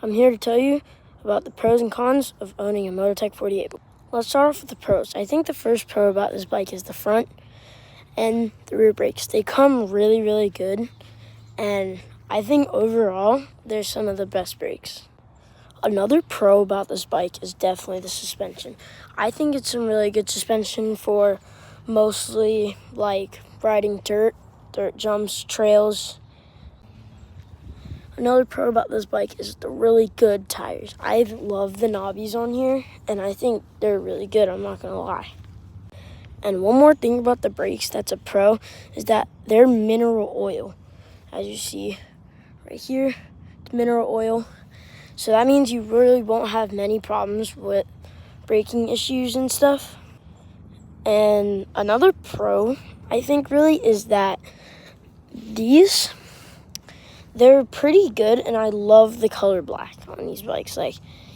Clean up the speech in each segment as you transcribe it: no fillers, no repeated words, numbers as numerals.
I'm here to tell you about the pros and cons of owning a Mototech 48. Let's start off with the pros. I think the first pro about this bike is the front and the rear brakes. They come really, really good, and I think overall they're some of the best brakes. Another pro about this bike is definitely the suspension. I think it's some really good suspension for mostly like riding dirt jumps, trails. Another pro about this bike is the really good tires. I love the knobbies on here, and I think they're really good, I'm not gonna lie. And one more thing about the brakes that's a pro is that they're mineral oil. As you see right here, it's mineral oil. So that means you really won't have many problems with braking issues and stuff. And another pro, I think really, is that they're pretty good, and I love the color black on these bikes. Like,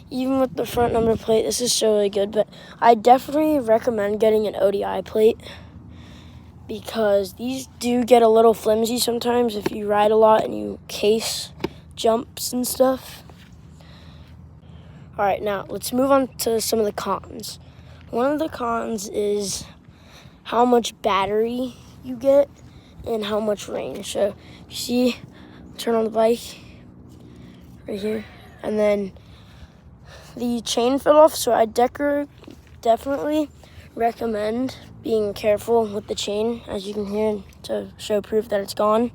even with the front number plate, this is so really good, but I definitely recommend getting an ODI plate because these do get a little flimsy sometimes if you ride a lot and you case jumps and stuff. All right, now let's move on to some of the cons. One of the cons is how much battery you get and how much range. So you see, turn on the bike right here, and then the chain fell off, so I definitely recommend being careful with the chain, as you can hear, to show proof that it's gone.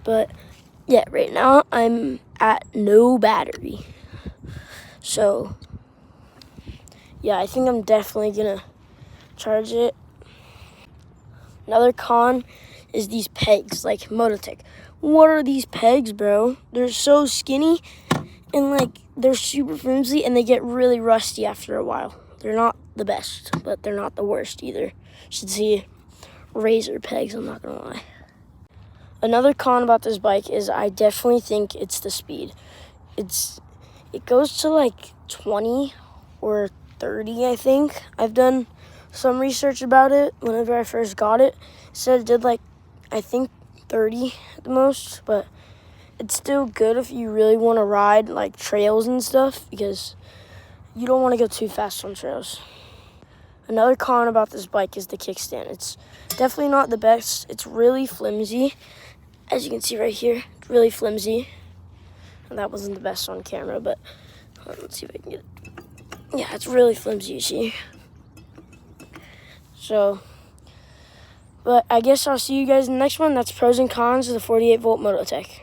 But yeah, right now I'm at no battery, so yeah, I think I'm definitely gonna charge it. Another con is these pegs, like Mototech. What are these pegs, bro? They're so skinny, and like they're super flimsy, and they get really rusty after a while. They're not the best, but they're not the worst either. You should see razor pegs, I'm not gonna lie. Another con about this bike is I definitely think it's the speed. It goes to like 20 or 30, I think. I've done some research about it whenever I first got it. It said it did like, I think 30 at the most, but it's still good if you really want to ride like trails and stuff, because you don't want to go too fast on trails. Another con about this bike is the kickstand. It's definitely not the best. It's really flimsy. As you can see right here, it's really flimsy. And that wasn't the best on camera, but let's see if I can get it. Yeah, it's really flimsy, you see. So, but I guess I'll see you guys in the next one. That's pros and cons of the 48 volt Mototech.